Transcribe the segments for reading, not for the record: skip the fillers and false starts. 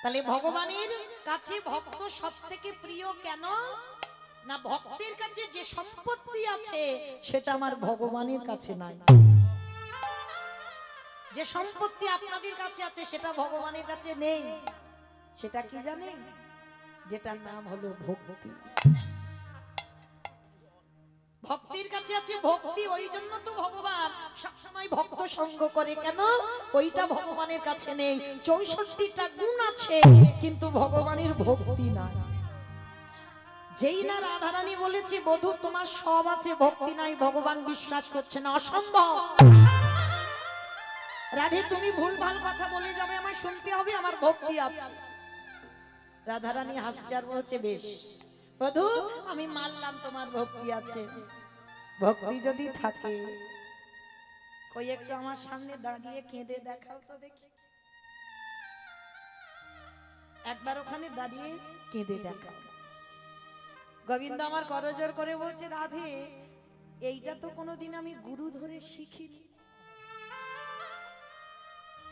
তাহলে ভগবানের কাছে ভক্ত সবথেকে প্রিয় কেন না? ভক্তের কাছে যে সম্পত্তি আছে সেটা আমার ভগবানের কাছে নাই। যে সম্পত্তি আপনাদের কাছে আছে সেটা ভগবানের কাছে নেই। সেটা কি জানেন? যেটার নাম হলো ভক্তি। ভক্তির কাছে আছে ভক্তি, ওই জন্য তো ভগবান সবসময় ভক্ত সঙ্গ করে। কেন? ওইটা ভগবানের কাছে নেই। 64টা গুণ আছে কিন্তু ভগবানের ভক্তি নাই। যেই না রাধারানী বলেছে বধূ তোমার সব আছে ভক্তি নাই, ভগবান বিশ্বাস করছে না, অসম্ভব। রাধে তুমি ভুলভাল কথা বলে যাবে, আমার শুনতে হবে, আমার ভক্তি আছে। রাধারানী হাসছে আর বলছে বেশ বধূ আমি মানলাম তোমার ভক্তি আছে। ভক্তি যদি থাকে কই একটু আমার সামনে দাঁড়িয়ে কেঁদে দেখাও তো দেখি। একবার ওখানে দাঁড়িয়ে কেঁদে দেখাও। গোবিন্দ আমার করজোর করে বলছে রাধে এইটা তো কোনোদিন আমি গুরু ধরে শিখিনি।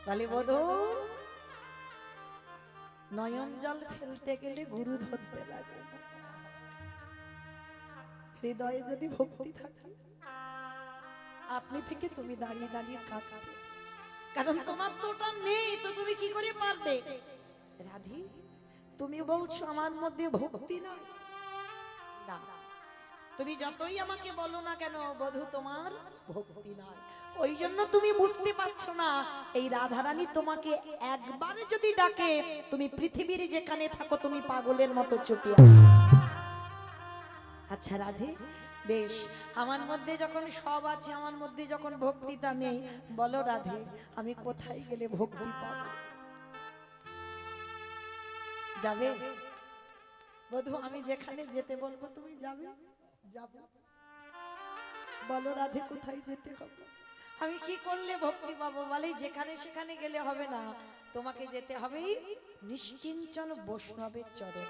বলে বধূ নয়ন জল ফেলতে গেলে গুরু ধরতে লাগে, হৃদয়ে যদি ভক্তি থাকে আপনি থেকে তুমি দাঁড়িয়ে দাঁড়িয়ে কাঁদতে, কারণ তোমার তো ওটা নেই, তো তুমি কি করে পারবে? রাধে তুমি বলছো আমার মধ্যে ভক্তি নাই, না তুমি যতই আমাকে বলো না কেন বধূ তোমার ভক্তি নাই। ওই জন্য তুমি বুঝতে পারছো না এই রাধারানী তোমাকে একবার যদি ডাকে তুমি পৃথিবীর যেখানে থাকো তুমি পাগলের মতো ছুটে আসো। আচ্ছা রাধে বেশ আমার মধ্যে যখন সব আছে, আমার মধ্যে যখন ভক্তিটা নেই, বলো রাধে আমি কোথায় গেলে ভক্তি পাবো? যাবে বধূ? আমি যেখানে যেতে বলবো তুমি যাবে? যাবে। বলো রাধে কোথায় যেতে হবে? আমি কি করলে ভক্তি পাবো? বলে যেখানে সেখানে গেলে হবে না, তোমাকে যেতে হবে নিষ্কিঞ্চন বৈষ্ণবের চরণ।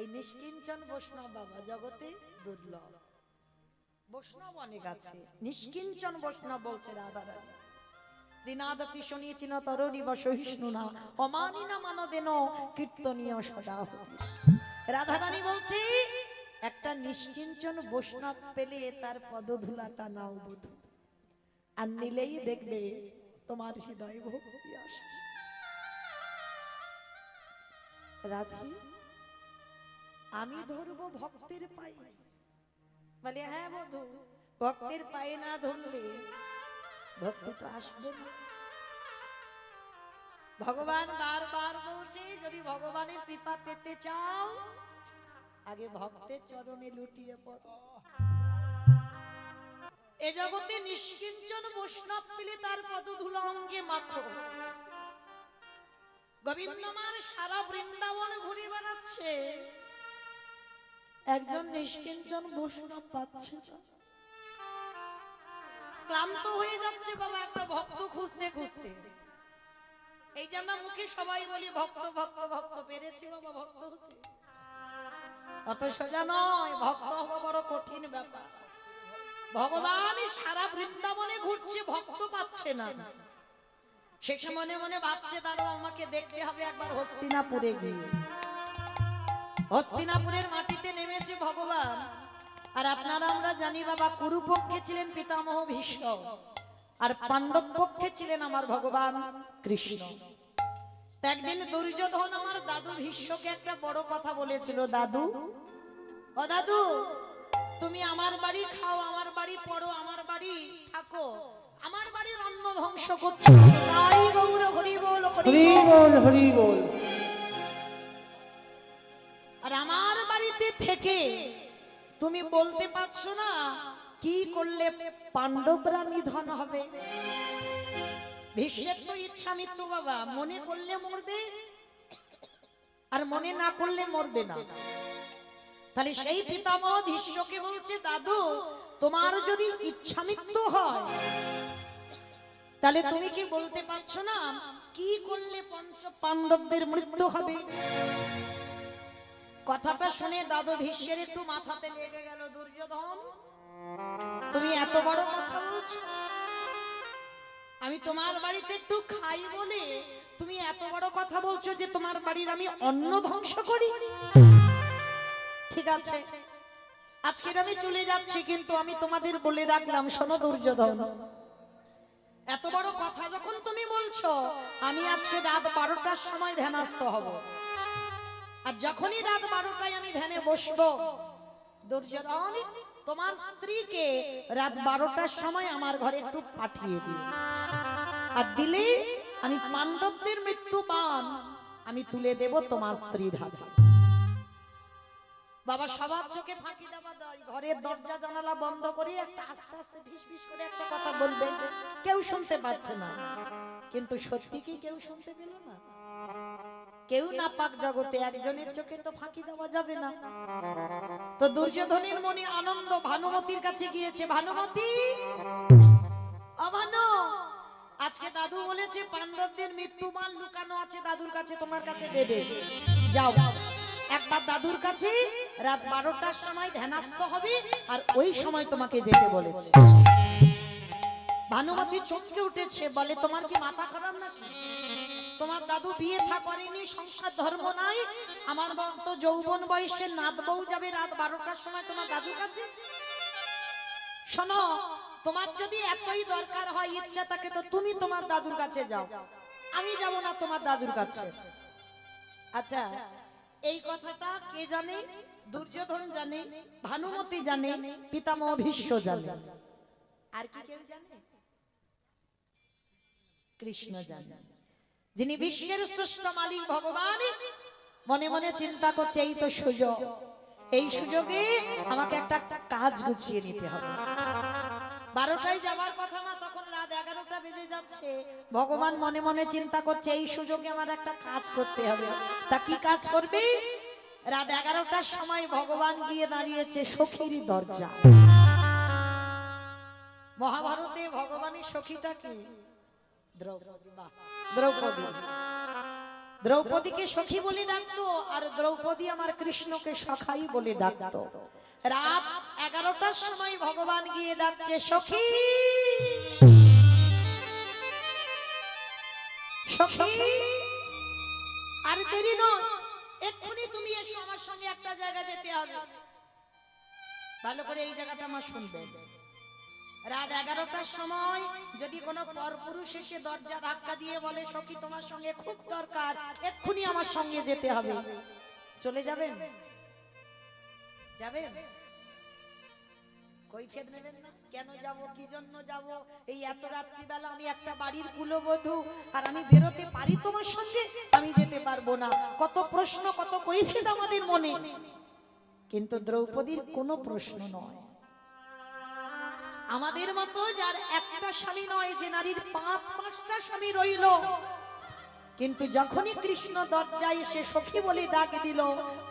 এই নিষ্কিঞ্চন বৈষ্ণব বাবা জগতে দুর্লভ। বৈষ্ণব অনেক আছে, নিষ্কিঞ্চন বৈষ্ণব বলছে রাধারানী। ত্রিনাদপি শুনিয়েছি না তরণী বসহিষ্ণু না অমানি না মানদেন কীর্তনীয় সদা। রাধারানী বলছে একটা নিষ্কিঞ্চন বৈষ্ণব পেলে তার পদধূলাটা নাও বধূ, আর নিলেই দেখবে তোমার হৃদয়ে ভক্তি আসে। রাধে আমি ধরবো ভক্তের পায়ে। বলে হ্যাঁ বধূ ভক্তের পায়ে না ধরলে ভক্তি তো আসবে না। ভগবান বারবার বলছে যদি ভগবানের কৃপা পেতে চাও আগে ভক্তের চরণে লুটিয়ে পড়ো। এ জগতে নিষ্কিঞ্চন বৈষ্ণব পেলে তার পদধূলা অঙ্গে মাখো। গোবিন্দ আমার সারা বৃন্দাবন ঘুরে বেড়াচ্ছে, একজন নিষ্কিঞ্চন বৈষ্ণব পাচ্ছে না। ক্লান্ত হয়ে যাচ্ছে বাবা একটা ভক্ত খুঁজতে খুঁজতে। এই জন্য মুখে সবাই বলি ভক্ত ভক্ত ভক্ত, পেরেছি বাবা ভক্ত হতে? অত সোজা নয়, ভক্ত হওয়া বড় কঠিন ব্যাপার। ভগবান সারা বৃন্দাবনে ঘুরছে ভক্ত পাচ্ছে না, শেষে মনে মনে ভাবছে দাঁড়াও আমাকে দেখতে হবে একবার হস্তিনাপুরে গিয়ে। হস্তিনাপুরের মাটিতে নেমেছে ভগবান। আর আপনারা আমরা জানি বাবা কুরু পক্ষে ছিলেন পিতামহ ভীষ্ম, আর পাণ্ডব পক্ষে ছিলেন আমার ভগবান কৃষ্ণ। একদিন দুর্যোধন আমার দাদু ভীষ্মকে একটা বড় কথা বলেছিল, দাদু ও দাদু তুমি আমার বাড়ি খাও, আমার বাড়ি পড়ো, আমার বাড়ি থাকো, আমার বাড়ির অন্ন ধ্বংস করছো, তাই গৌর হরি বল হরি বল হরি বল। আর আমার বাড়িতে থেকে তুমি বলতে পারছো না কি করলে পাণ্ডবরা নিধন হবে। ভীষ্মের তো ইচ্ছা মৃত্যু বাবা, মনে করলে মরবে আর মনে না করলে মরবে না। তাহলে সেই পিতামহ ভীষ্মকে বলছে দাদু তোমার যদি ইচ্ছা মৃত্যু হয় তাহলে তুমি কি বলতে পারছো না কি করলে পঞ্চ পাণ্ডবদের মৃত্যু হবে? কথাটা শুনে দাদু ভীষ্মের একটু মাথাতে লেগে গেল, দুর্যোধন তুমি এত বড় কথা বলছো, আমি তোমার বাড়িতে একটু খাই বলে তুমি এত বড় কথা বলছো যে তোমার বাড়ির আমি অন্ন ধ্বংস করি? ঠিক আছে, আজকে আমি চলে যাচ্ছি, কিন্তু আমি তোমাদের বলে রাখলাম, শোনো দুর্যোধন, এত বড় কথা যখন তুমি বলছো, আমি আজকে রাত 12টার সময় ধ্যানস্থ হব। আর যখনই রাত 12টায় আমি ধ্যানে বসবো, দুর্যোধন তোমার স্ত্রীকে রাত 12টার সময় আমার ঘরে একটু পাঠিয়ে দিও। আর দিলে আমি পাণ্ডবদের মৃত্যু বাণ আমি তুলে দেব তোমার স্ত্রীর হাতে। বাবা সবার চোখে ফাঁকি দেওয়া দেয়, ঘরের দরজা জানালা বন্ধ করে একটা আস্তে আস্তে ফিসফিস করে একটা কথা বলবে, কেউ শুনতে পাচ্ছে না। কিন্তু সত্যি কি কেউ শুনতে পেল না? কেউ না পাক জগতে, একজনের চোখে তো ফাঁকি দেওয়া যাবে না। তো দুর্যোধনের মনে আনন্দ, ভানুমতির কাছে গিয়েছে, ভানুমতি অভানু, আজকে দাদু বলেছে পাণ্ডবদের মৃত্যু বাণ লুকানো আছে দাদুর কাছে, তোমার কাছে দেবে। যাও একবার দাদুর কাছে রাত 12টার সময় ধ্যানস্থ হবে, আর ওই সময় তোমাকে যেতে বলেছে। ভানুমতি চমকে উঠেছে, বলে তোমার কি মাথা খারাপ নাকি? তোমার দাদু বিয়ে থা করেনি, সংসার ধর্ম নাই, আমার তো যৌবন বয়সে নাত বউ যাবে রাত 12টার সময় তোমার দাদুর কাছে? শোনো, তোমার যদি এতই দরকার হয়, ইচ্ছা থাকে, তো তুমি তোমার দাদুর কাছে যাও, আমি যাব না তোমার দাদুর কাছে। আচ্ছা, এই কথাটা কে জানে? দুর্যোধন জানে, ভানুমতি জানে, পিতামহ ভীষ্ম জানে, আর কি কেউ জানে? কৃষ্ণ জানে, যিনি বিশ্বের শ্রেষ্ঠ মালিক ভগবান। মনে মনে চিন্তা করছে, এই তো সুযোগ, এই সুযোগে আমাকে একটা কাজ গুছিয়ে নিতে হবে। 12টায় যাবার কথা না, তখন রাত 11টা বেজে যাচ্ছে। ভগবান মনে মনে চিন্তা করছে, এই সুযোগে আমার একটা কাজ করতে হবে। তা কি কাজ করবে? রাত 11টার সময় ভগবান গিয়ে দাঁড়িয়েছে সখীর দরজা। মহাভারতে ভগবানের সখীটা কি? দ্রৌপদী। দ্রৌপদী, দ্রৌপদীকে সখী বলে ডাকতো, আর দ্রৌপদী আমার কৃষ্ণকে সখাই বলে ডাকতো। রাত 11টার সময় ভগবান গিয়ে ডাকছে, সখী সখী, আর দেরি নয়, এক্ষুনি তুমি এসো, আমার সঙ্গে একটা জায়গা যেতে হবে। ভালো করে এই জায়গাটা আমার শুনবেন। রাত 11টার সময় যদি কোনো পরপুরুষ এসে দরজা ধাক্কা দিয়ে বলে, সখী তোমার সঙ্গে খুব দরকার, এক্ষুনি আমার সঙ্গে যেতে হবে, চলে যাবেন? যাবেন? কৈফিয়ত নেবেন না? কেন যাব, কি জন্য যাব, এই এত রাত্রিবেলা আমি একটা বাড়ির কুলবধূ, আর আমি বেরোতে পারি তোমার সঙ্গে? আমি যেতে পারবো না। কত প্রশ্ন, কত কৈফিয়ত আমাদের মনে, কিন্তু দ্রৌপদীর কোনো প্রশ্ন নয়। আমাদের মতো যার একটা স্বামী নয়, যে নারীর 5-5টা স্বামী রইল, কিন্তু যখনই কৃষ্ণ দরজায় এসে সখী বলে ডাক দিল,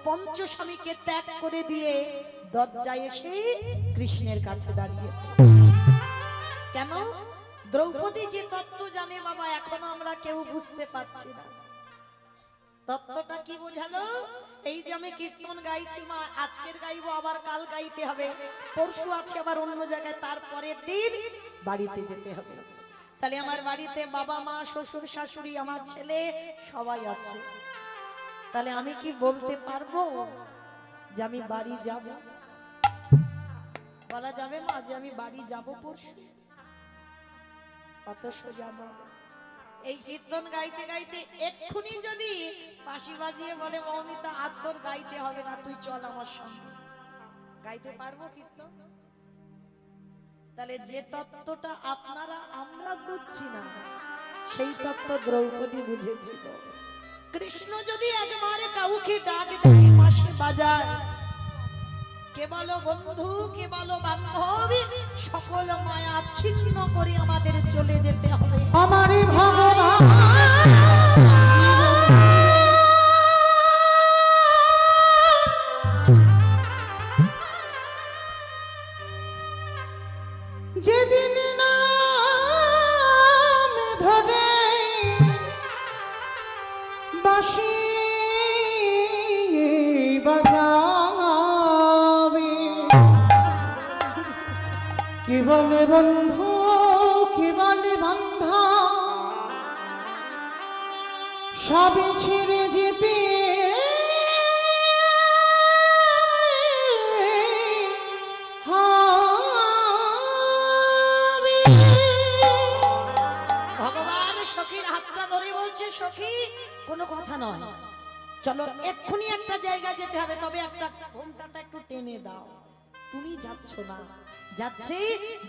পঞ্চ স্বামীকে ত্যাগ করে দিয়ে দরজায় এসে কৃষ্ণের কাছে দাঁড়িয়েছে। কেন? দ্রৌপদী যে তত্ত্ব জানে বাবা, এখনো আমরা কেউ বুঝতে পারছি না। তত্ত্বটা কি বোঝালো? এই যে আমি কীর্তন গাইছি মা, আজকের গাইবো, আবার কাল গাইতে হবে, পরশু আছে আবার অন্য জায়গায়, তারপরের দিন বাড়িতে যেতে হবে। তাহলে আমার বাড়িতে বাবা মা শ্বশুর শাশুড়ি আমার ছেলে সবাই আছে, তাহলে আমি কি বলতে পারবো যে আমি বাড়ি যাব? বলা যাবে মা যে আমি বাড়ি যাব পরশু? কত সোজা নয়। এই কীর্তন গাইতে গাইতে এক্ষুনি যদি বাঁশি বাজিয়ে বলে, মৌমিতা আর তোর গাইতে হবে না, তুই চল আমার সঙ্গে, গাইতে পারবো কীর্তন? তাহলে যে তত্ত্বটা আপনারা আমরা বুঝছি না, সেই তত্ত্ব দ্রৌপদী বুঝেছিল। কৃষ্ণ যদি একবার কাউকে ডাক দেয়, বাঁশি বাজায়, কে বলো বন্ধু, কে বলো বান্ধবী, সকল মায়া ছিন্ন করে আমাদের চলে যেতে হবে। আমারই ভগবান যেদিন নাম ধরে বাঁশি বাজাবে, কি বলে বন্ধু, কি বলে বান্ধব, সবে ছেড়ে যেতে হবে। ভগবান সখীর হাতটা ধরে বলছে, সখী কোনো কথা নয়, চলো এক্ষুনি একটা জায়গা যেতে হবে, তবে একটা ঘোমটাটা একটু টেনে দাও। তুমি যাচ্ছ না, যাচ্ছে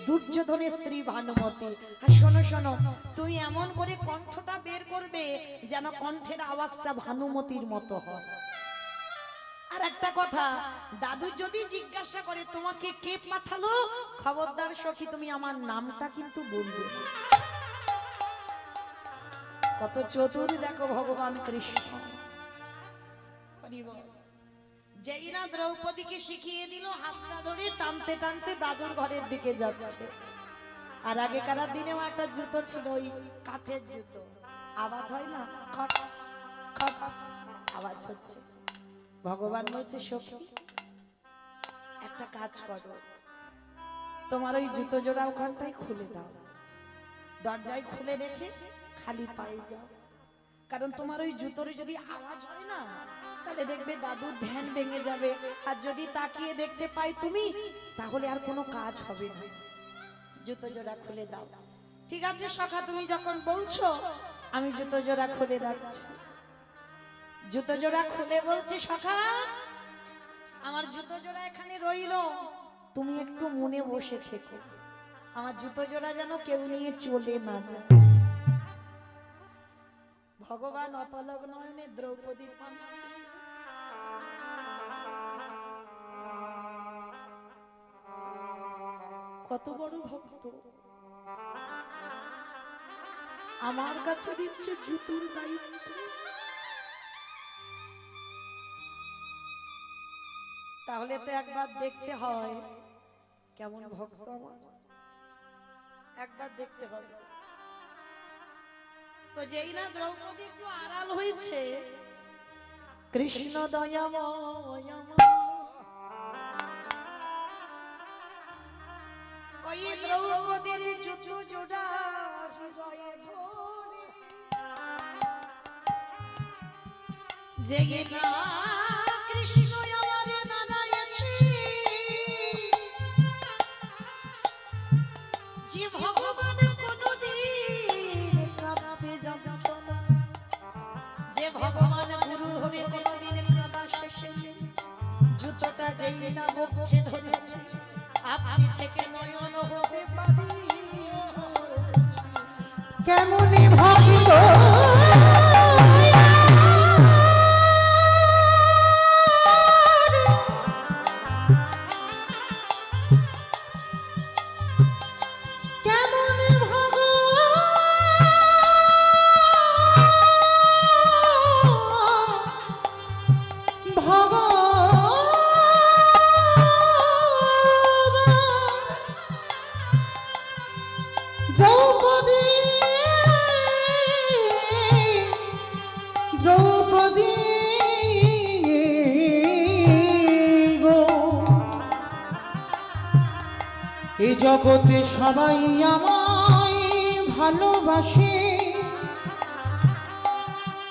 দুর্যোধনের স্ত্রী ভানুমতি। আর শোনো শোনো, তুমি এমন করে কণ্ঠটা বের করবে যেন কণ্ঠের আওয়াজটা ভানুমতির মতো হয়। আর একটা কথা, দাদু যদি জিজ্ঞাসা করে তোমাকে কে পাঠালো, খবরদার সখী তুমি আমার নামটা কিন্তু বলবে না। কত চতুর দেখো ভগবান কৃষ্ণ। যেই না দ্রৌপদীকে শিখিয়ে দিল, হাতটা ধরে টানতে টানতে দাদুর ঘরের দিকে যাচ্ছে। আর আগেকার দিনেও একটা জুতো ছিল, ওই কাঠের জুতো, আওয়াজ হয় না, খট খট আওয়াজ হচ্ছে। ভগবান বলছে, সখী একটা কাজ করো, তোমার ওই জুতো জোড়া ওখানটাই খুলে দাও, দরজায় খুলে রেখে খালি পায়ে যাও। কারণ তোমার ওই জুতোর যদি আওয়াজ হয় না, তাহলে দেখবে দাদুর ধ্যান ভেঙে যাবে। আর যদি তাকিয়ে দেখতে পাই তুমি, তাহলে আর কোনো কাজ হবে না। জুতো জোড়া খুলে দাও। ঠিক আছে সখা, তুমি যখন বলছো আমি জুতো জোড়া খুলে রাখছি। জুতো জোড়া খুলে বলছে, সখা আমার জুতো জোড়া এখানে রইলো, তুমি একটু মনে বসে থেকো, আমার জুতো জোড়া যেন কেউ নিয়ে চলে না যায়। ভগবান অপলক নয়নে দ্রৌপদীর কত বড় ভক্ত, আমার কাছে দিচ্ছে জুতোর দায়িত্ব। তাহলে তো একবার দেখতে হয় কেমন ভক্ত আমার, একবার দেখতে হবে। তো যেই না দ্রৌপদী একটু আড়াল হয়েছে, কৃষ্ণ দয়াময় ওই দ্রৌপদীর জুতো জোড়া হৃদয়ে ধরে, যেই না কৃষ্ণ আমার নানায়েছে, যে ভগবান কোনদিন কাঁদতে জানত না, যে ভগবান গুরু ধরে কোনদিন কাঁদা শেখেনি, জুতোটা যেই না বক্ষে ধরেছে, আপনি থেকে নয়ন হতে পারি কেমনে ভাবিব দ্রৌপদী গো, এ জগতে সবাই আমায় ভালোবাসে,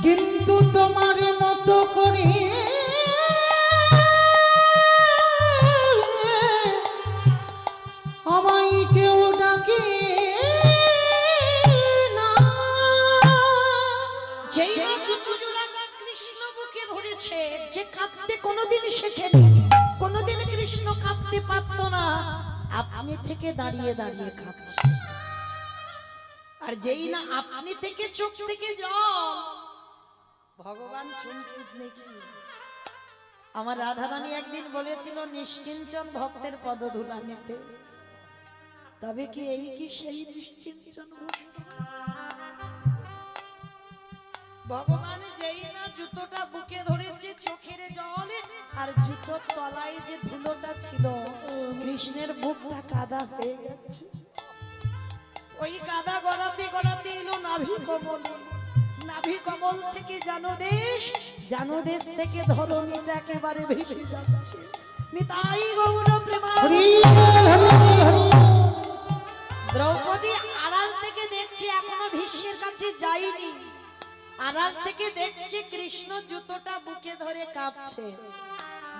কিন্তু তোমার মতো করে আমায় কেউ ডাকে না। যেই না জুতো জোড়া কৃষ্ণ বুকে ধরেছে, যে কাঁদতে কোনোদিন শেখেনি, কোনোদিন কৃষ্ণ কাঁদতে পারত না, আপনি থেকে দাঁড়িয়ে দাঁড়িয়ে কাঁদছে। আর যেই না আপনি থেকে চোখ থেকে জল, ভগবান চমকে উঠলে কি। আমার রাধারানী একদিন বলেছিল নিষ্কিঞ্চন ভক্তের পদধূলা নিতে, তবে কি এই কি সেই নিষ্কিঞ্চন ভগবান? যেই না জুতোটা বুকে ধরেছে, চোখের জলে আর জুতোর তলায় যে ধুলোটা ছিল, কৃষ্ণের বুকটা কাদা হয়ে গেছে। ওই কাদা গড়াতে গড়াতে এলো নাভি কমলে, নাভি কমল থেকে জানদেশ, জানদেশ থেকে ধরণীটা একেবারে ভেসে যাচ্ছে। নিতাই গৌর প্রেমানন্দে। দ্রৌপদী আড়াল থেকে দেখছে, এখনো ভীষ্মের কাছে যায়নি। আড়াল থেকে দেখছে কৃষ্ণ জুতোটা বুকে ধরে কাঁপছে।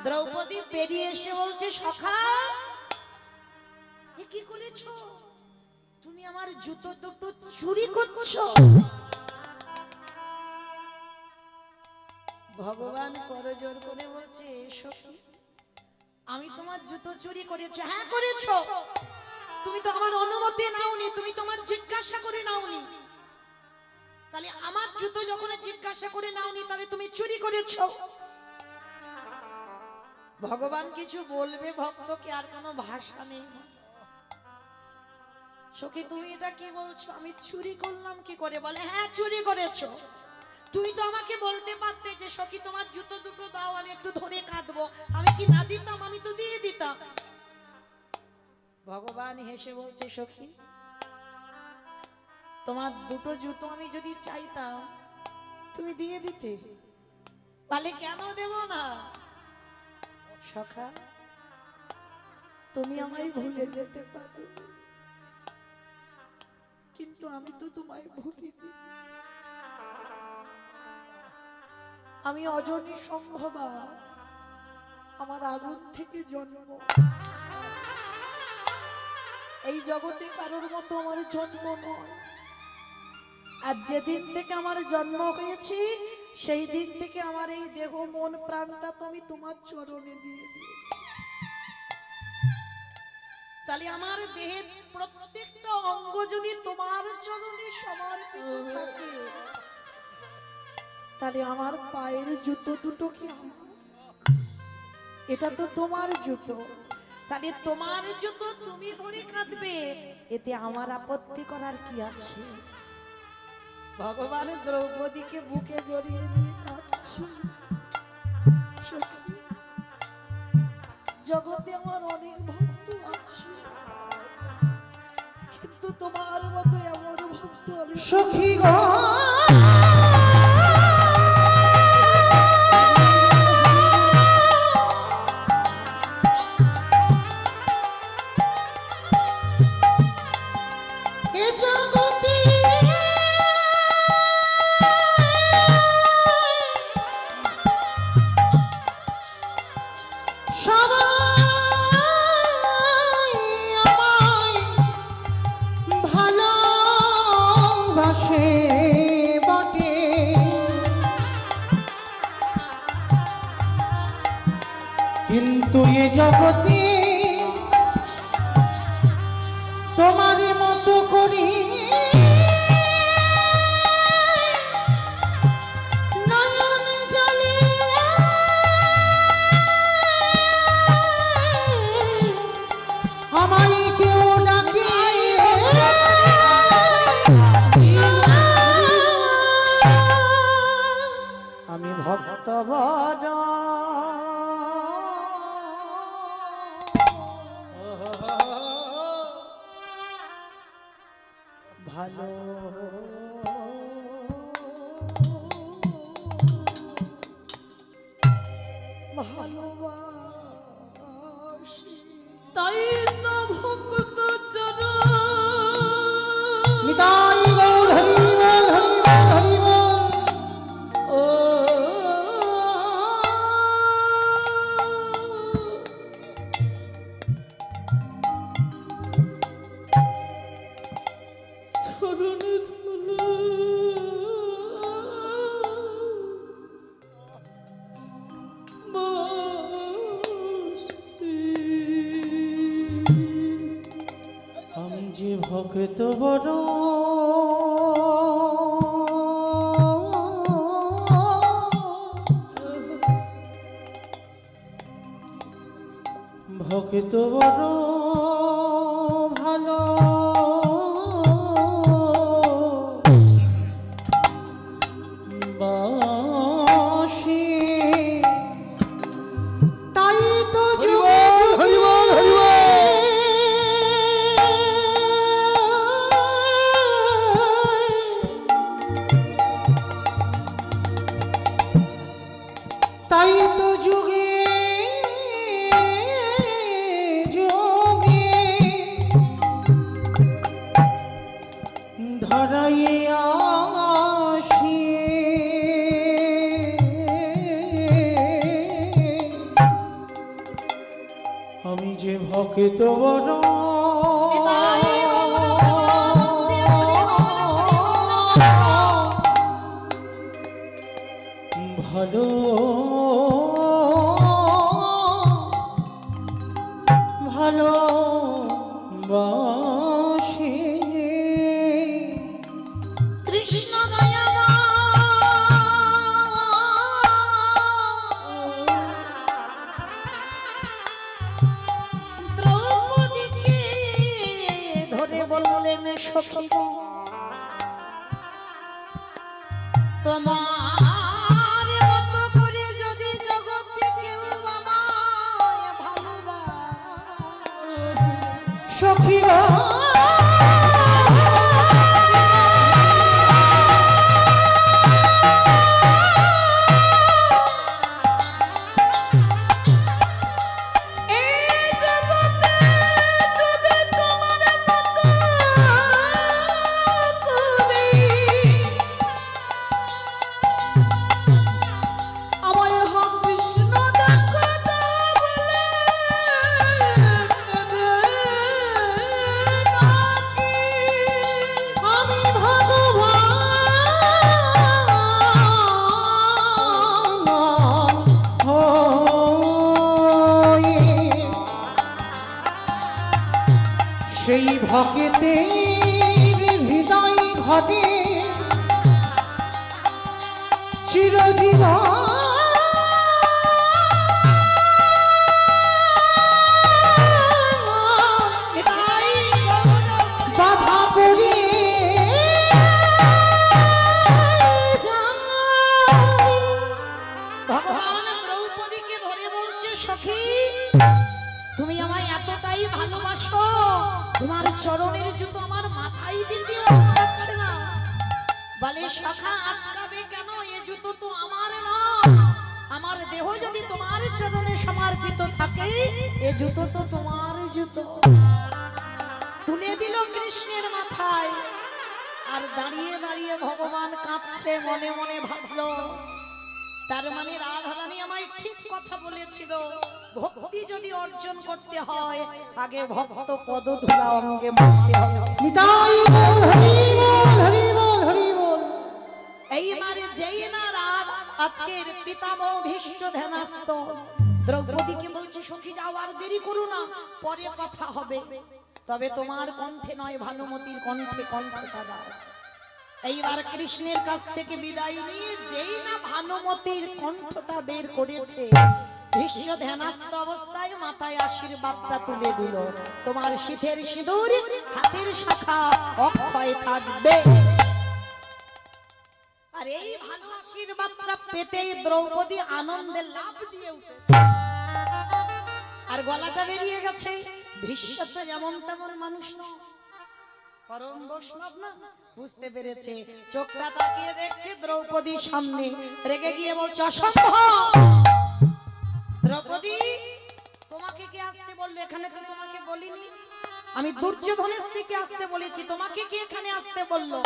দ্রৌপদী বেরিয়ে এসে বলছে, সখা এ কি করেছো? তুমি আমার জুতো দুটো চুরি করছো। ভগবান করজোর করে বলছে, সখী আমি তোমার জুতো চুরি করেছি? হ্যাঁ করেছো। তুমি তো আমার অনুমতি নাওনি, তুমি তোমার জিজ্ঞাসা করে নাওনি। তাহলে আমার জুতো যখন জিজ্ঞাসা করে নাওনি, তাহলে তুমি চুরি করেছো। ভগবান কিছু বলবে ভক্তকে, আর কোনো ভাষা নেই। সখী তুমি এটা কি বলছো? আমি চুরি করলাম কি করে? বলে হ্যাঁ চুরি করেছো। তুমি তো আমাকে বলতে পারতে যে সখী তোমার জুতো দুটো দাও, আমি একটু ধরে কাঁদবো। আমি কি না দিতাম? আমি তো দিয়ে দিতাম। ভগবান হেসে বলছে, সখী তোমার দুটো জুতো আমি যদি চাইতাম তুমি দিয়ে দিতে। বলে কেন দেব না? সখা তুমি আমায় ভুলে যেতে পারো, কিন্তু আমি তো তোমায় ভুলিনি। আমি অজনী সম্ভবা, আমার আগুন থেকে জন্ম। এই জগতে কারোর মতো আমার জন্ম নয়। আর যেদিন থেকে আমার জন্ম হয়েছি, সেই দিন থেকে আমার এই দেহ মন প্রাণটা তুমি তোমার চরণে দিয়ে দিয়েছি। তাহলে আমার দেহের প্রত্যেকটা অঙ্গ যদি তোমার চরণে সমর্পিত থাকে, তাহলে আমার পায়ের জুতো দুটো কি আমার? এটা তো তোমার জুতো। তাহলে তোমার জুতো তুমি ধরে কাঁদবে, এতে আমার আপত্তি করার কি আছে? ভগবান দ্রৌপদীকে বুকে জড়িয়ে নিয়ে কাঁদছে। জগতে আমার অনেক ভক্ত আছে, কিন্তু তোমার মতো এমন ভক্ত আমি সখী গো কিন্তু এ জগতে তোমার মতো করি নয়ন জলে আমায় কেউ ডাকে। আমি ভক্ত বড় ভালো, ভালোবাসি, তাই তো ভক্ত চরণ নিতাই গৌর হরি বল হরি বল হরি বল। ও চরণে ধুলো আমি যে ভক্ত বড় ভক্ত বড় ভালো বাসি, তাই তো যুগে তাই তো যুগে যুগে ধরাইয়া আসি। ভক্ত বড় নিতাই গৌর প্রেমানন্দে হরি বল, ভালো ভালো বাসে কৃষ্ণ দয়াময় দ্রৌপদীকে ধরে বললেন সখী গো, তোমার মতো করে যদি জগতে কেউ আমায় ভালোবাসে, সখী এই জগতে যদি তোমার মতো করে আমায় হম কৃষ্ণ দেখো না বলে নাকি আমি ভগবান হয়ে সেই ভক্তের হৃদয় ঘটে চিরজীবন নিতাই গৌর বাধা পড়ে ভগবান দ্রৌপদীকে ধরে বলছে সখী, তুমি আমায় এতটাই ভালোবাসো, তোমার চরণের জুতো আমার মাথায় দিতে পারছে না। বলে সখা আটকাবে কেন, এ জুতো তো আমার না, আমার দেহ যদি তোমার চরণে সমর্পিত থাকে, এ জুতো তো তোমার জুতো। তুলে দিল কৃষ্ণের মাথায়, আর দাঁড়িয়ে দাঁড়িয়ে ভগবান কাঁপছে, মনে মনে ভাবলো তার মানে রাধারানী আমায় ঠিক কথা বলেছিল, ভক্তি যদি অর্জন করতে হয় আগে ভক্ত পদধূলা অঙ্গে মাখতে হবে। নিতাই গৌর হরি বল হরি বল হরি বল এইবারে যেই না রাত আজকের পিতামহ ভীষ্ম ধ্যানস্থ দ্রৌপদীকে বলছে সখী যাও, আর দেরি করো না, পরে কথা হবে, তবে তোমার কণ্ঠে নয় ভানুমতির কণ্ঠে কণ্ঠটা দাও। এইবার কৃষ্ণের কাছ থেকে বিদায় নিয়ে যেই না ভানুমতির কণ্ঠটা বের করেছে, ভীষ্ম ধ্যানস্থ অবস্থায় মাথায় আশীর্বাদটা তুলে দিল, তোমার শীতের সিঁদুর হাতের শাখা অক্ষয় থাকবে। আর এই ভালো আশীর্বাদটা পেতেই দ্রৌপদী আনন্দে লাফ দিয়ে উঠে আর গলাটা বেরিয়ে গেছে। ভীষ্ম তো যেমন তেমন মানুষ নয়, পরম বৈষ্ণব না, বুঝতে পেরেছে, চোখটা তাকিয়ে দেখছে দ্রৌপদীর সামনে, রেগে গিয়ে বলছে অসম্ভব, দ্রৌপদী তোমাকে কে আসতে বললো, এখানে তো তোমাকে বলিনি, আমি দুর্যোধনের স্ত্রীকে আসতে বলেছি, তোমাকে কে এখানে আসতে বললো?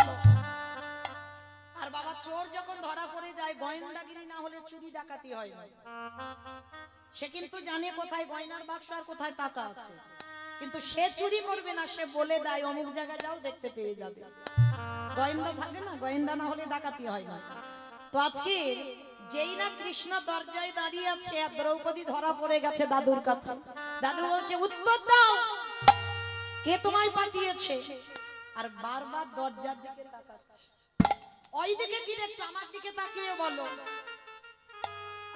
আর বাবা চোর যখন ধরা পড়ে যায় গোয়েন্দাগিরি না হলে চুরি ডাকাতি হয় না, সে কিন্তু জানে কোথায় গয়নার বাক্স আর কোথায় টাকা আছে, কিন্তু সে চুরি করবে না, সে বলে দেয় অমুক জায়গায় যাও দেখতে পেয়ে যাবে। গোয়েন্দা থাকে না, গোয়েন্দা না হলে ডাকাতি হয় না। তো আজকে যেই না কৃষ্ণ দরজায় দাঁড়িয়ে আছে আর দ্রৌপদী ধরা পড়ে গেছে দাদুর কাছে, দাদু বলছে উত্তর দাও, কে তোমায় পাঠিয়েছে? আর বারবার দরজার দিকে তাকাচ্ছে, ওই দিকে কি দেখছো, আমার দিকে তাকিয়ে বলো।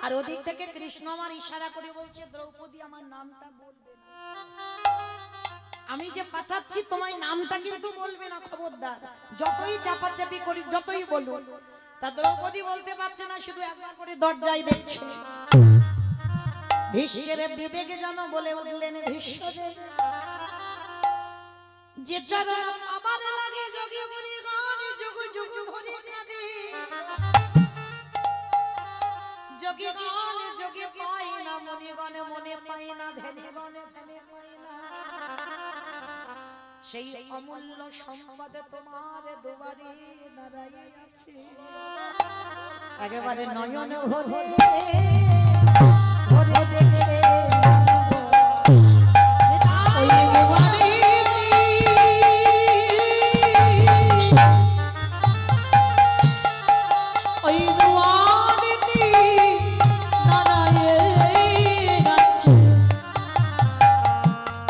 আর ওদিক থেকে কৃষ্ণ আমার ইশারা করে বলছে দ্রৌপদী আমার নামটা বলবে না, আমি যে পাঠাচ্ছি তোমায় নামটা কিন্তু বলবে না, খবরদার, যতই চাপাচাপি করি যতই বলো। তা দ্রৌপদী বলতে পারছে না, শুধু একবার করে দরজায় দেখছে। ভীষ্মের বিবেকে জানো বলে উঠলেন, ভীষ্ম যে চরণ আবার লাগে যোগী মুনিগণ যুগ যুগ ধরে কাঁদে, যোগীগণ যোগে পায় না, মুনিগণ মনে পায় না, ধ্যানীগণ ধ্যানে পায় না, সেই অমূল্য সম্পদ তোমার দুয়ারে দাঁড়াই আছে, একেবারে নয়ন ভরে ভরে দেখে নিতাই ওই দুয়ারিতে দাঁড়ায়ে গেছে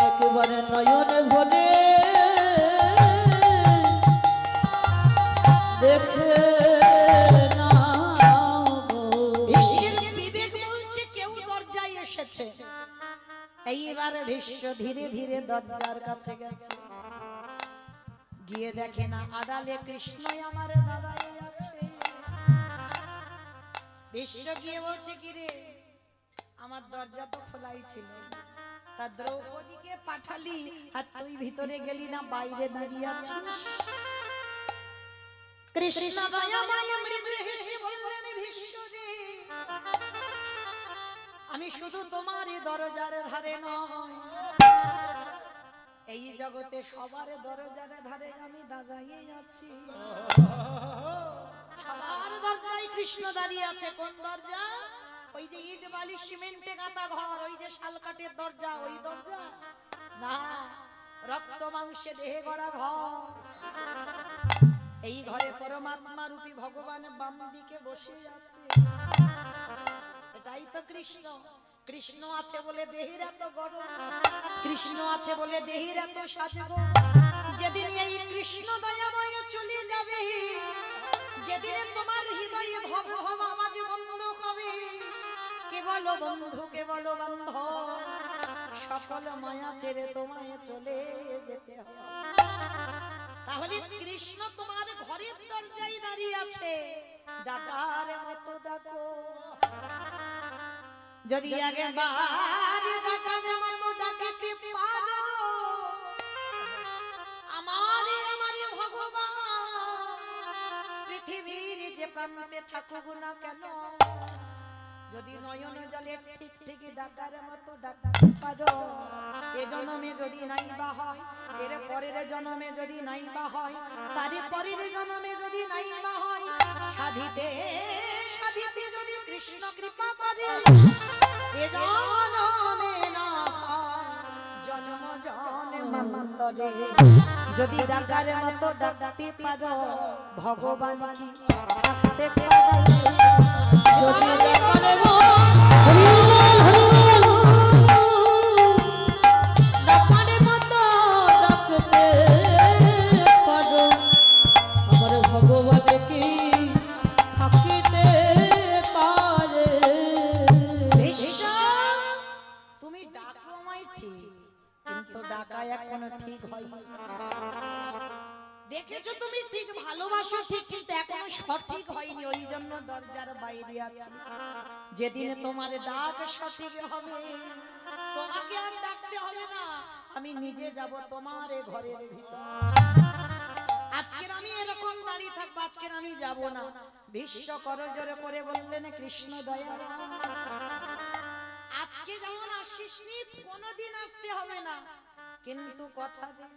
একেবারে নয়নে ভরে দেখে নাও গো। বিশ্বের বিবেক বলছে কেউ দরজায় এসেছে। এইবার ভীষ্ম ধীরে ধীরে দরজার কাছে গেছে, গিয়ে দেখে না আড়ালে কৃষ্ণই আমার দাঁড়ায় আছে। ভীষ্ম গিয়ে বলছে কি রে, আমার দরজা তো খোলাই ছিল, তা দ্রৌপদীকে পাঠালি আর তুই ভিতরে গেলি না, বাইরে দাঁড়িয়ে আছিস। কৃষ্ণ দয়াময় মৃদু হেসে বললেন, ভীষ্ম রে, আমি শুধু তোমারই দরজার ধারে নয়, এই জগতে সবার দরজার ধারে আমি দাঁড়িয়ে আছি। সবার দরজায় কৃষ্ণ দাঁড়িয়ে আছে। কোন দরজা? ওই যে ইট বালি সিমেন্টে গাঁথা ঘর, ওই যে শালকাঠের দরজা, ওই দরজা না, রক্ত মাংসে দেহে গড়া ঘর। এই ঘরে পরমাত্মা রূপী ভগবান বাম দিকে বসে আছে। এটাই তো কৃষ্ণ। কৃষ্ণ আছে বলে দেহের এত গরম, কৃষ্ণ আছে বলে দেহের এত সাজব। যেদিন এই কৃষ্ণ দয়াময় চলে যাবে, যেদিন তোমার হৃদয়ে ভব ভব আওয়াজ বন্ধ হবে, কেবল বন্ধু কেবল বন্ধ, সকল মায়া ছেড়ে তোমায় চলে যেতে হবে। তাহলে কৃষ্ণ তোমার ঘরের দরজায় দাঁড়িয়ে আছে, ডাকার মতো ডাকো। যদি একবার ডাকার মতো ডাকাতে পারো, আমারে আমারে ভগবান পৃথিবীর যে প্রান্তে থাকুক না কেন, যদি নয়ন জলে ঠিক ঠিক ডাকার মতো ডাকতে পারো, এ জন্মে যদি নাই বা হয়, এর পরের জন্মে যদি নাই বা হয়, তার পরের জন্মে যদি নাই বা হয়, সাধিতে সাধিতে যদি কৃষ্ণ কৃপা করে, এ জন্মে না হয়, জন্ম জন্মান্তরে যদি ডাকার মতো ডাকতে পারো, ভগবান কি থাকতে পারে? যদি ডাকার মতো ডাকার মতো ডাকতে পারো, আমার ভগবান কি থাকিতে পারে? তুমি ডাকো আমায় ঠিক, কিন্তু ডাকা এখনো ঠিক হয়নি। দেখেছো তুমি ঠিক ভালোবাসো ঠিক, কিন্তু এখনো সঠিক হয়নি, ওই জন্য দরজার বাইরে আছি। যেদিন তোমার ডাক সঠিক হবে, তোমাকে আর ডাকতে হবে না, আমি নিজে যাব তোমার ঘরের ভিতর। আজকে আমি এরকম দাঁড়িয়ে থাকবো, আজকে আমি যাব না। ভীষ্ম করজোড়ে করে বললেন, কৃষ্ণ দয়া, আজকে যেমন আসিসনি কোনদিন আসতে হবে না, কিন্তু কথা দে,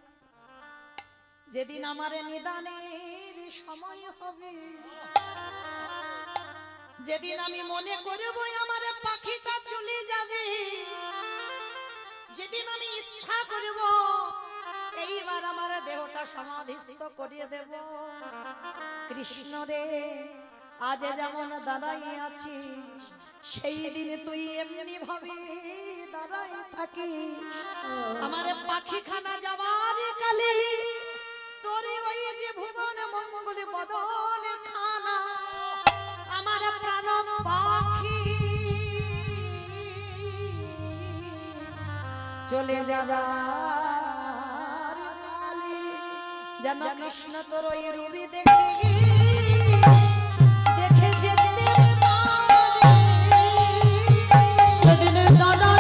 যেদিন আমার নিদানের সময় হবে, যেদিন আমি মনে করব আমার পাখিটা চলে যাবে, যেদিন আমি ইচ্ছা করব এইবার আমার দেহটা সমাধিস্থ করিয়ে দেব, কৃষ্ণ রে, আজ যেমন দাঁড়াই আছি, সেই দিন তুই এমনি ভাবে দাঁড়াই থাকিস। আমার পাখিখানা যাবার কালে তোরে ওই যে ভুবন মঙ্গল বদন খানা, আমার প্রাণ পাখি চলে যাবার কালে যেন কৃষ্ণ তোর ওই রূপে দেখে দেখে যেতে পারে। সেদিন দাদা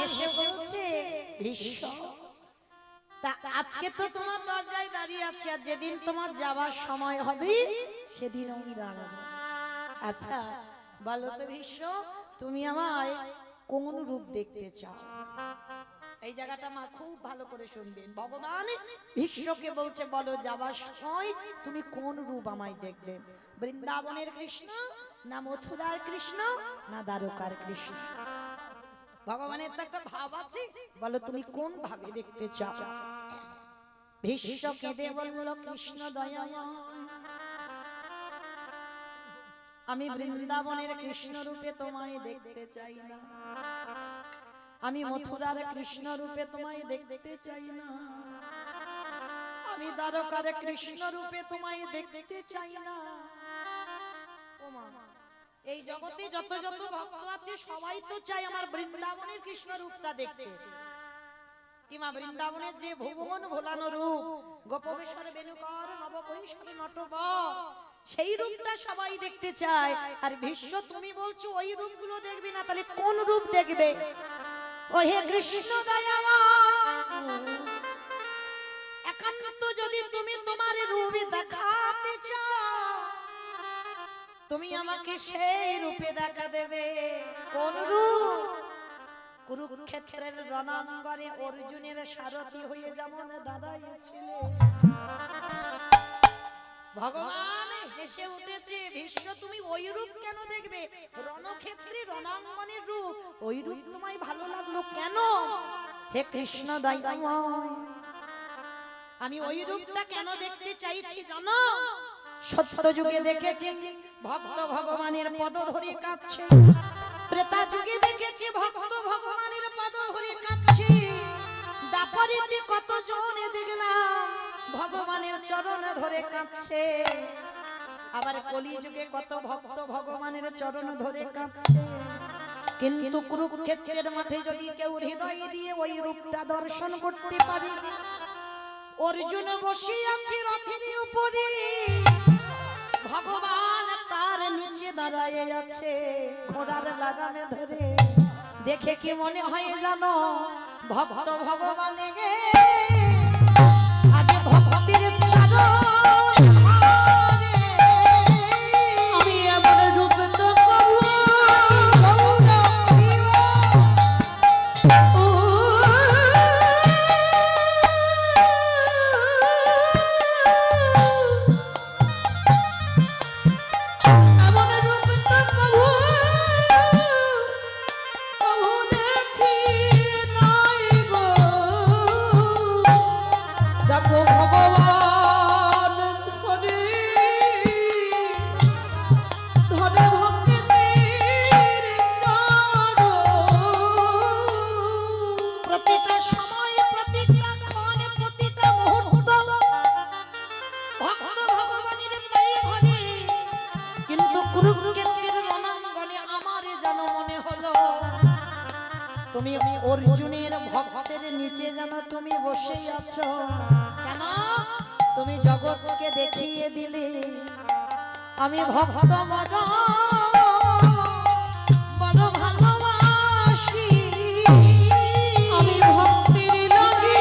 হেসে বলছে ভীষ্ম, তা আজকে তো তোমার দরজায় দাঁড়িয়ে আছি, আর যেদিন তোমার যাবার সময় হবে সেদিন আমি দাঁড়াবো। আচ্ছা বলো তো ভীষ্ম, তুমি আমায় কোন রূপ দেখতে চাও? এই জায়গাটা মা খুব ভালো করে শুনবেন। ভগবান ভীষ্মকে বলছে, বলো যাবার সময় তুমি কোন রূপ আমায় দেখবে? বৃন্দাবনের কৃষ্ণ, না মথুরার কৃষ্ণ, না দ্বারকার কৃষ্ণ? ভগবানের তো একটা ভাব আছে, বলো তুমি কোন ভাবে দেখতে চাও? ভীষ্ম কেঁদে বলল, কৃষ্ণ দয়াময়, আমি বৃন্দাবনের কৃষ্ণ রূপে তোমায় দেখতে চাই না, আমি মথুরার কৃষ্ণ রূপে তোমায় দেখতে চাই না, আমি দ্বারকার কৃষ্ণ রূপে তোমায় দেখতে চাই না। ও মা, এই জগতে যত যত ভক্ত আছে সবাই তো চায় আমার বৃন্দাবনের কৃষ্ণ রূপটা দেখতে। কিমা বৃন্দাবনের যে ভুবন ভোলানো রূপ, গোপবেশ্বর বেণুকর নবকৈশোরী নটবর, সেই রূপটা সবাই দেখতে চায়। আর ভীষ্ম তুমি বলছো ওই রূপগুলো দেখবি না, তাহলে কোন রূপ দেখবে? ও হে কৃষ্ণ দয়াময়, একান্ত যদি তুমি তোমার রূপ দেখাতে চাও, তুমি আমাকে সেই রূপে দেখা দেবে। কোন রূপ? কুরুক্ষেত্রের রণাঙ্গনে অর্জুনের সারথি হয়ে যেমন দাঁড়াইছিলেন। ভগবান হেসে উঠেছে, ভীষ্ম তুমি ওই রূপ কেন দেখবে? রণক্ষেত্রে রণাঙ্গনের রূপ, ওই রূপ তোমায় ভালো লাগলো কেন? হে কৃষ্ণ দয়াময়, আমি ওই রূপটা কেন দেখতে চাইছি জানো? সত্য যুগে দেখেছি ভক্ত ভগবানের পদ ধরে কাঁদছে, ত্রেতা যুগে দেখেছি ভক্ত ভগবানের পদ ধরে কাঁদছে, দাপরিতে কতজন দেখলাম ভগবানের চরণ ধরে কাঁদছে, আবার কলি যুগে কত ভক্ত ভগবানের চরণ ধরে কাঁদছে। কিন্তু কুরুক্ষেত্রের মাঠে যদি কেউ হৃদয় দিয়ে ওই রূপটা দর্শন করতে পারে, অর্জুন বসে আছে রথের উপরে, ভগবান তার নিচে দাঁড়ায় আছে ঘোড়ার লাগামে ধরে, দেখে কি মনে হয় জানো? ভক্ত ভগবানে গে আজ ভক্তির চরণ আমি এমন রূপ তো কবু তুমি অর্জুনের ভক্তের নিচে যেন তুমি বসেই আছো। কেন? তুমি জগৎকে দেখিয়ে দিলে আমি ভক্ত বড় বড় ভালোবাসি, আমি ভক্তির লাগি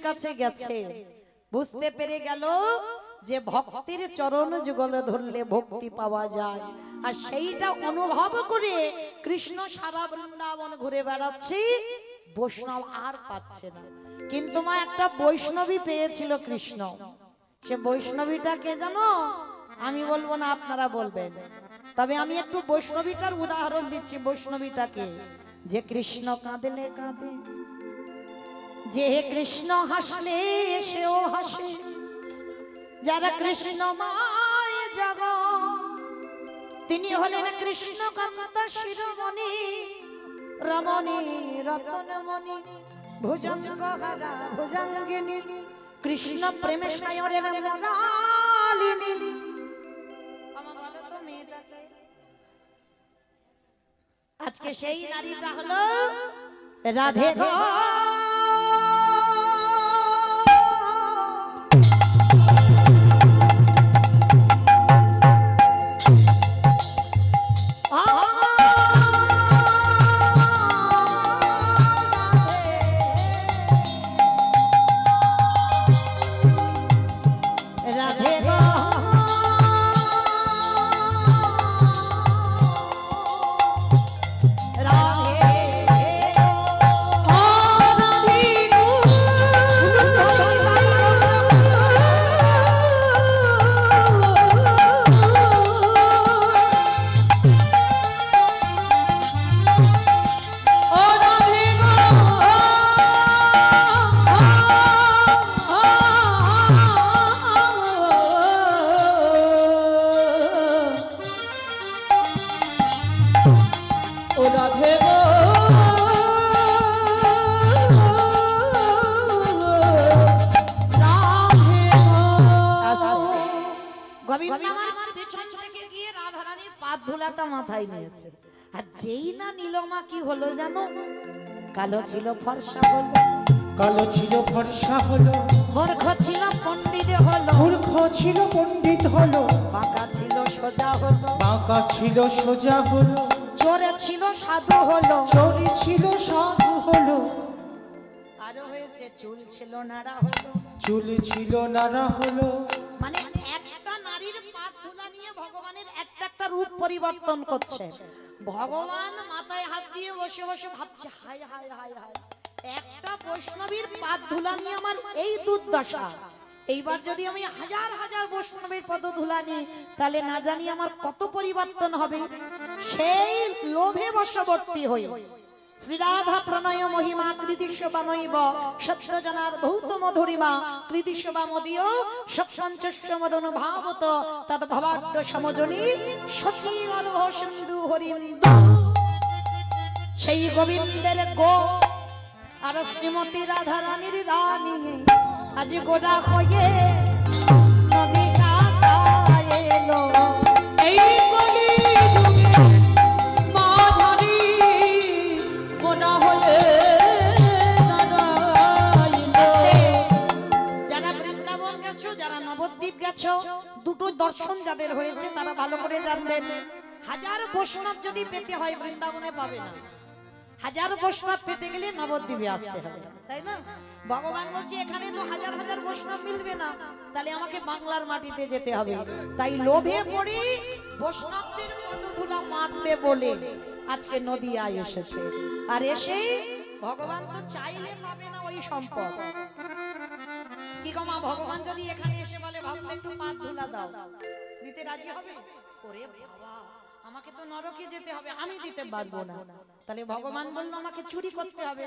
কাছে গেছে, বুঝতে পেরে গেল যে ভক্তির চরণ যুগল ধরলে ভক্তি পাওয়া যায়। আর সেইটা অনুভব করে কৃষ্ণ সারা বৃন্দাবন ঘুরে বেড়াচ্ছে, বৈষ্ণব আর পাচ্ছে না। কিন্তু মা একটা বৈষ্ণবী পেয়েছিল কৃষ্ণ। সে বৈষ্ণবীটাকে জানো? আমি বলবো না, আপনারা বলবেন। তবে আমি একটু বৈষ্ণবীটার উদাহরণ দিচ্ছি। বৈষ্ণবীটাকে, যে কৃষ্ণ কাঁদলে কাঁদে, যে কৃষ্ণ হাসলে সেও হাসে, যারা কৃষ্ণ মায় জগ, তিনি হলেন কৃষ্ণকান্ত শিরোমণি, রমণী রতনমণি, ভুজঙ্গহারা ভুজঙ্গিনী, কৃষ্ণ প্রেমে সায়রের মনালিনী। আমার বলো তো মেয়েটাকে। আজকে সেই নারীটা হলো রাধে গো। মাথায় নিয়েছে। আর যেই না নীলমা কি হলো জানো? কালো ছিল ফর্সা হলো, কালো ছিল ফর্সা হলো, মূর্খ ছিল পণ্ডিত হলো, মূর্খ ছিল পণ্ডিত হলো, বাঁকা ছিল সোজা হলো, বাঁকা ছিল সোজা হলো, চোরে ছিল সাধু হলো, চোরে ছিল সাধু হলো, আরো হয়েছে চুল ছিল নাড়া হলো, চুল ছিল নাড়া হলো। মানে একটা নারীর পাপ ধুলা নিয়ে ভগবানের একটা একটা রূপ পরিবর্তন করছে। ভগবান মাথায় হাত দিয়ে বসে বসে ভাবছে, হায় হায় হায় হায়, একটা বৈষ্ণবীর পাপ ধুলা নিয়ে আমার এই দুর্দশা। এইবার যদি আমি হাজার হাজার বৈষ্ণবীর পদ ধুলা নিই, তাহলে না জানি আমার কত পরিবর্তন হবে। সেই লোভে বশবর্তী হই। শ্রীরাধা প্রণয় মহিমা কৃতিশোভা নৈব সত্য জানার ভৌত মধুরিমা কৃতিশোভা মদীয় সপঞ্চস্য মদন ভাবত তদ ভবাড্ড সমজনী সচি গর্ভ সিন্ধু হরিন্দু। সেই গোবিন্দের গো আর শ্রীমতী রাধা রানীর রানী আজ গোড়া হয়ে নদী কাটায় এলো। এই কলি যুগে মাধুরী গোনা হয়ে দাঁড়াইল। যারা বৃন্দাবন গেছো, যারা নবদ্বীপ গেছো, দুটো দর্শন যাদের হয়েছে তারা ভালো করে জানবেন, হাজার বৈষ্ণব যদি পেতে হয় বৃন্দাবনে পাবে না। হাজার বৈষ্ণব পেতে গেলে নবদ্বীপে আসতে হবে, তাই না? ভগবান বলছে এখানে তো হাজার হাজার বৈষ্ণব মিলবে না, তাহলে আমাকে বাংলার মাটিতে যেতে হবে। তাই লোভে পড়ে বৈষ্ণবদের পদধূলা মাখবে বলে আজকে নদিয়ায় এসেছে। আর এসে ভগবান তো চাইলে পাবে না ওই সম্পদ। কি গো মা, ভগবান যদি এখানে এসে বলে ভাবলে একটু পাদ ধুলা দাও, দিতে রাজি হবে? ওরে বাবা, আমাকে তো নরকে যেতে হবে, আমি দিতে পারবো না। তাহলে ভগবান বললো আমাকে চুরি করতে হবে।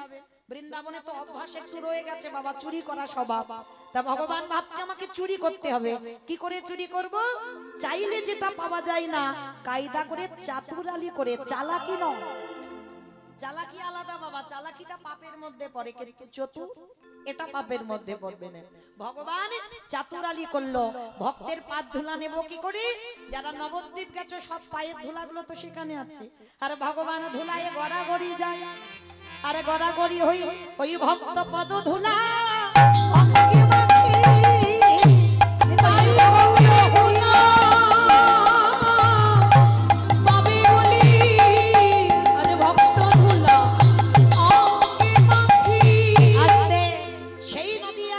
বৃন্দাবনে তো অভ্যাস একটু রয়ে গেছে বাবা, চুরি করা স্বভাব। তা ভগবান ভাবছে আমাকে চুরি করতে হবে। কি করে চুরি করব? চাইলে যেটা পাওয়া যায় না, কায়দা করে চাতুরালি করে, চালাকি নয়। চালাকি আলাদা বাবা, চালাকিটা পাপের মধ্যে পড়ে, কিন্তু চতুর এটা পাপের মধ্যে পড়বে না। ভগবান চাতুরালি করলো, ভক্তের পাদ ধুলা নেব কি করে? যারা নবদ্বীপ গেছো সব পায়ের ধুলাগুলো তো সেখানে আছে। আর ভগবান ধুলায় গড়াগড়ি যায়, আর গড়াগড়ি হই ওই ভক্ত পদ ধুলা অঙ্গে মাখি, তাই হইয়া পাবে বলি আজ ভক্ত ধুলা অঙ্গে মাখি। আস্তে সেই নদিয়া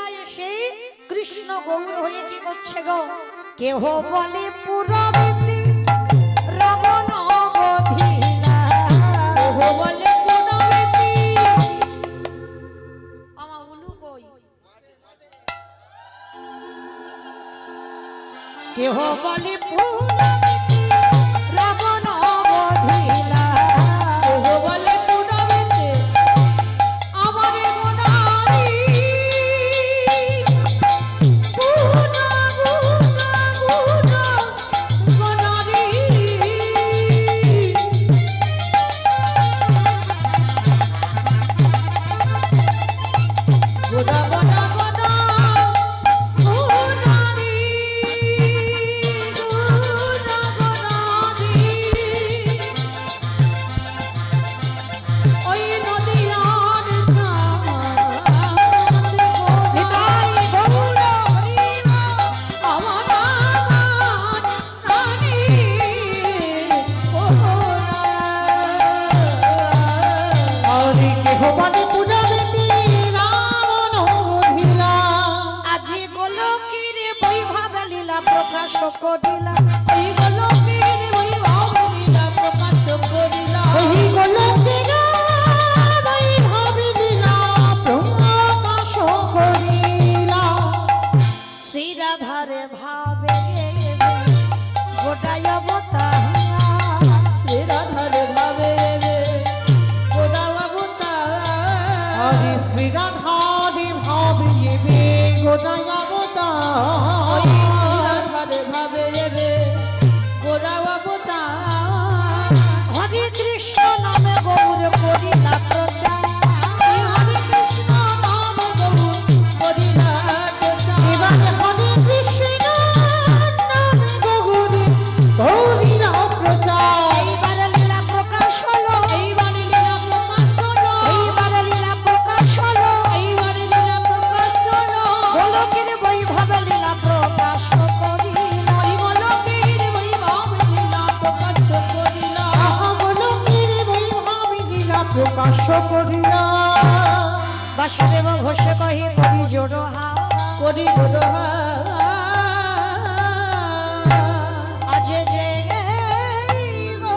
কেহ বলে পুরবতী রমণ বধিলা। কেহ বলে পুনবেতি আমার উলু কই? কেহ বলে পুরবতী রমণ বধিলা। কেহ বলে পুনবেতি আমারে গোনারি গুনা গুনা গুনা গোনারি গোনা গোনা গোনা গোনারি গোনা গোনারি ওই নদীয়ার কাছে নিতাই গৌর হরিব। আমার রানী হরি কেহ বলে পূজাবেতি রাবণ বধিলা। আজি গোলকের বৈভব লীলা প্রকাশ করিলা। ওই গোলকের বৈভব লীলা প্রকাশ করিলা ওই গোলকের বৈভব লীলা প্রকাশ করিলা। শ্রী রাধার ভাবে গোটায় অবতার। শ্রী রাধার ভাবে গোটা বাবুতা হরি শ্রী রাধারি ভাবিবে গোটায় ওই অবতার। রাধার ভাবে গোটা বাবুতা হরে কৃষ্ণ নামে গৌর করিলা প্রচার। হরে কৃষ্ণ নাম গৌর করিলা প্রচার। এবারে হরে কৃষ্ণ নামে গৌরী গৌরীরা প্রচার। এইবার লীলা প্রকাশ হলো। এইবারে লীলা প্রকাশ হলো এইবার লীলা প্রকাশ হলো। এইবারে লীলা প্রকাশ হলো গোলকের বৈভব লীলা প্রকাশ করিলা। ওই গোলকের বৈভব লীলা প্রকাশ করিলা আহা গোলকের বৈভব লীলা প্রকাশ করিলা। বাসুদেব ঘোষ কহি করি জোড় হা। করি জোড়হা আজ যে গো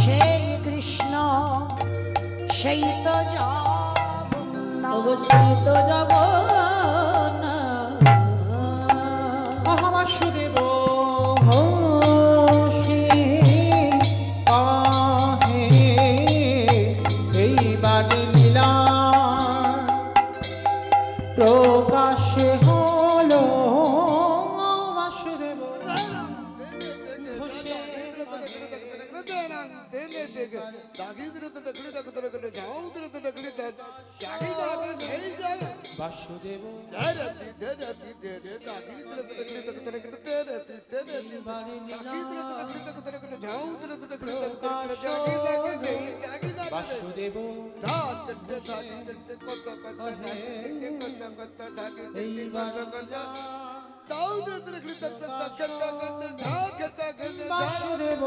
সেই কৃষ্ণ সেই তো জগন্নাথ। অবস্থিত জগন্নাথ আহা বাসুদেব ঘোষে আহে এইবারে লীলা প্রকাশে হলো। বাসুদেব ঘোষে বাসুদেব বাসুদেব বাসুদেব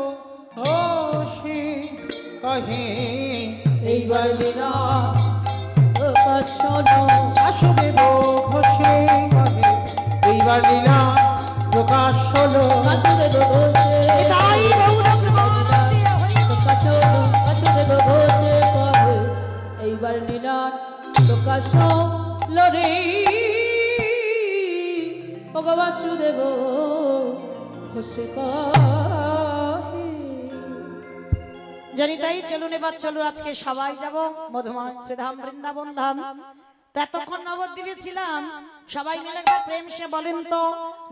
ঘোষে কহে এইবার লীলা প্রকাশ হলো বাসুদেব ঘোষে কহে এইবার লীলা প্রকাশ হলো। বাসুদেব ঘোষে তাই গৌরব প্রেমানন্দে হরি প্রকাশ হলো বাসুদেব ঘোষে কহে এইবার লীলার প্রকাশ হলো রে ওগো বাসুদেব ঘোষে কহে জানি তাই চলুন এবার চলো আজকে সবাই যাব মধুময় শ্রীধাম বৃন্দাবন ধাম। তো এতক্ষণ নবদ্বীপে ছিলাম, সবাই মিলে একবার প্রেম সে বলেন তো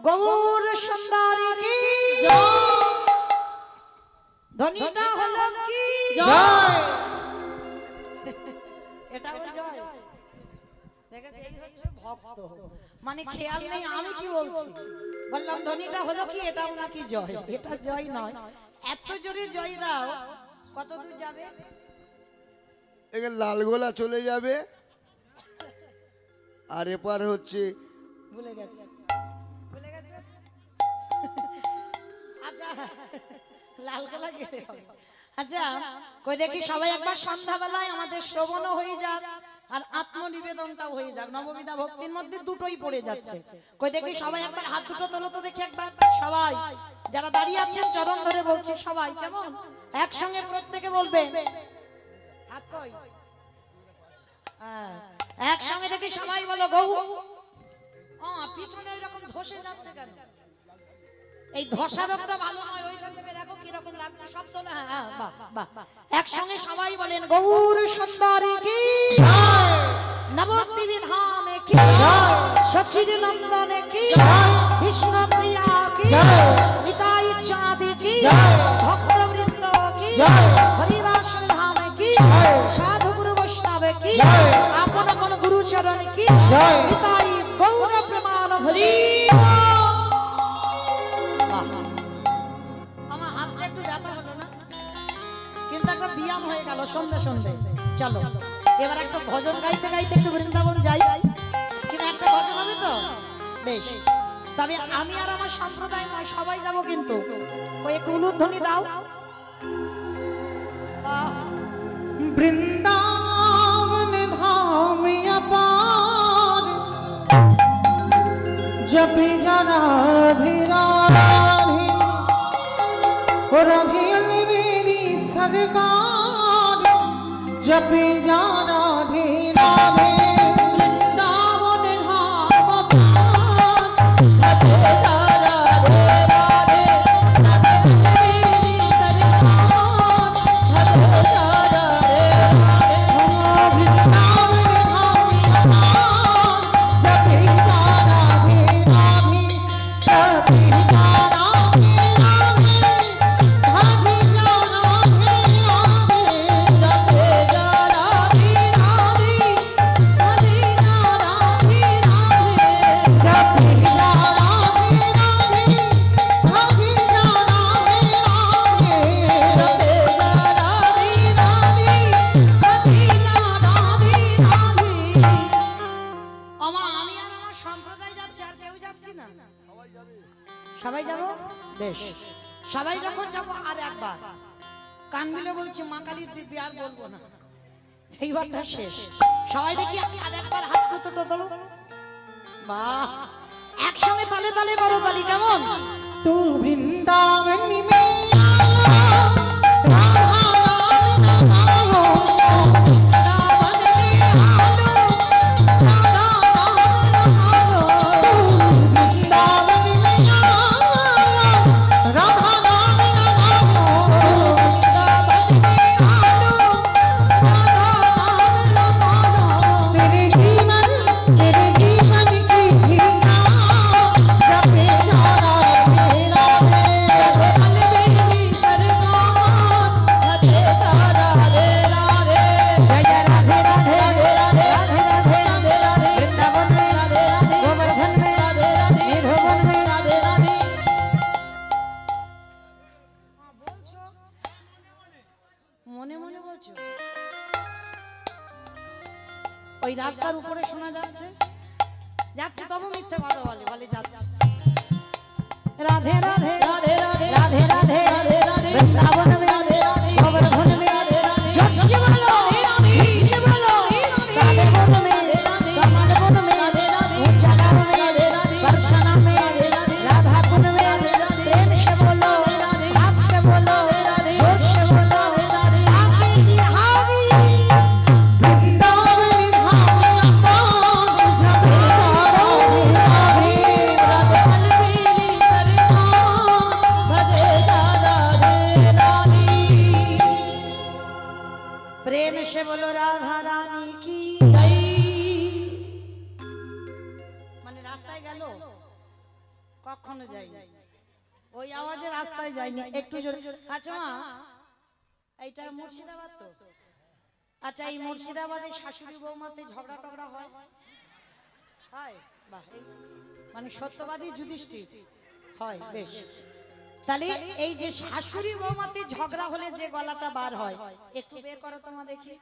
গৌর সুন্দরী কি ধ্বনিটা হলো কি জয় এটাও জয়। দেখেছে এই হচ্ছে ভক্ত, মানে খেয়াল নেই আমি কি বলছি। বললাম ধ্বনিটা হলো কি, এটাও নাকি জয়। এটা জয় নয়, এত জোরে জয় দাও কত দূর যাবে। এখানে লালগোলা চলে যাবে, আর এপার হচ্ছে ভুলে গেছে ভুলে গেছে। আচ্ছা লালগোলা গেলে হবে। আচ্ছা কই দেখি সবাই একবার সন্ধ্যাবেলায় আমাদের শ্রবণও হয়ে যাক। আর আত্মনিবেদনটাও হয়ে যাক। নববিধা ভক্তির মধ্যে দুটোই পড়ে যাচ্ছে। কই দেখি সবাই একবার হাত দুটো তোলো তো দেখি একবার। সবাই যারা দাঁড়িয়ে আছেন চরণ ধরে বলছি সবাই কেমন একসঙ্গে প্রত্যেকে বলবে। হাত কই? হ্যাঁ, একসঙ্গে দেখি সবাই বলো গৌ। পিছনে এরকম ধসে যাচ্ছে কেন? এই ধসা রোগটা ভালো হয়। ওইখান থেকে দেখো কি রকম লাগছে সব তো না। হ্যাঁ, বাহ বাহ। একসঙ্গে সবাই বলেন গৌর সুন্দরী কি নবদ্বীপ ধামে কি সচির নন্দনে কি বিষ্ণু প্রিয়া কি নিতাই চাঁদি কি ভক্তবৃন্দ কি হরিবাসন ধামে কি সাধু গুরু বৈষ্ণবে কি আপন আপন গুরু চরণ কি নিতাই গৌর প্রমাণ হরি। আমার হাতটা একটু ব্যথা হলো না, কিন্তু একটা ব্যায়াম হয়ে গেল সন্ধ্যে সন্ধ্যে। চলো এবার একটা ভজন গাইতে গাইতে একটু বৃন্দাবন যাই। কিন্তু একটা ভজন হবে তো বেশ। তবে আমি আর আমার সম্প্রদায় নয়, সবাই যাব। কিন্তু ওই একটু উলুধ্বনি দাও। বৃন্দাবন ধাম अपार जपे जा राधे राधे ओ राधे मेरी सरकार जपे जा राधे राधे বৃন্দাবনের ধাম अपार भजे जा राधे राधे राधे मेरी सरकार भजे जा राधे राधे वृंदावन धाम अपार जपे जा राधे राधे जपे जा राधे राधे भजे जा राधे राधे जपे जा राधे राधे भजे जा राधे राधे जपे जा राधे राधे भजे जा राधे राधे जपे जा राधे राधे भजे जा राधे राधे। আমা আমি আর আমার সম্প্রদায় যাচ্ছে, আর কেউ যাচ্ছি না। সবাই যাব বেশ। সবাই যখন যাব আর একবার কান মিলে বলছি মা কালীর দিব্যি আর বলবো না, এইবারটা শেষ। সবাই দেখি আর একবার হাত দুটো তোলো। বাহ, একসঙ্গে তালে তালে করো তালি কেমন? तू वृंदावन में आया राधा नाम गाओ वृंदावन में आलो राधा नाम गाओ वृंदावन में आया राधा नाम गाओ वृंदावन में आलो राधा नाम गाओ तेरे जीवन की भिक्षा जपे जा राधे राधे अलबेली सरकार भजे जा राधे राधे जय जय राधे राधे राधे राधे राधे राधे राधे राधे वृंदावन में राधे राधे गोवर्धन में राधे राधे निधवन में राधे राधे। মনে মনে বলছো? ওই রাস্তার উপরে শোনা যাচ্ছে যাচ্ছে, তবু মিথ্যে কথা বলে বলে যাচ্ছে। রাধে রাধে राधे राधे राधे राधे राधे राधे वृंदावन में राधे राधे गोवर्धन में राधे राधे जोर से बोलो, राधे राधे धीरे से बोलो। राधे राधे वन में राधे राधे कमल वन में राधे राधे ऊंचा गाँव में राधे राधे बरसाना में राधे राधे राधा कुंड में राधे राधे प्रेम से बोलो, राधे राधे आप से बोलो, राधे जोर से बोलो। राधे राधे आपके बिहारी वृंदावन धाम अपार जपे जा राधे राधे अलबेली सरकार भजे जा राधे राधे। प्रेम से बोलो राधा रानी की। जय মানে রাস্তায় গেল কখনো যাইনি, ওই আওয়াজে রাস্তায় যাইনি, একটু জোরে। আচ্ছা মা, এইটা মুর্শিদাবাদ তো? আচ্ছা, এই মুর্শিদাবাদে শাশুড়ি বৌমাতে ঝগড়া টগড়া হয়? হয়, বাহ। মানে সত্যবাদী যুধিষ্ঠির হয়, বেশ। তাহলে এই যে শাশুড়ি বৌমাতে ঝগড়া হলে যে গলাটা বার হয়, একটু বের করো তোমা দেখি।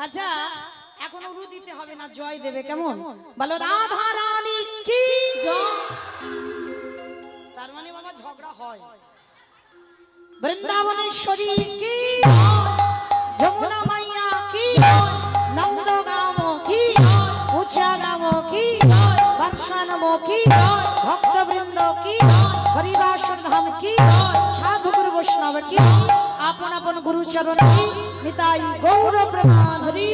আচ্ছা, এখন উরু দিতে হবে না, জয় দেবে কেমন? বলো রাধা রানী কি জয়। তার মানে বাবা ঝগড়া হয়। বৃন্দাবনেশ্বরী কি, যমুনা মাইয়া কি, নন্দগাম কি, উচাগাম কি, বর্ষানম কি, ভক্তবৃন্দ কি, হরিবাসর ধাম কি, সাধু গুরু বৈষ্ণব কি, আপন আপন গুরুচরণ কি, নিতাই গৌর প্রমাণ। হরি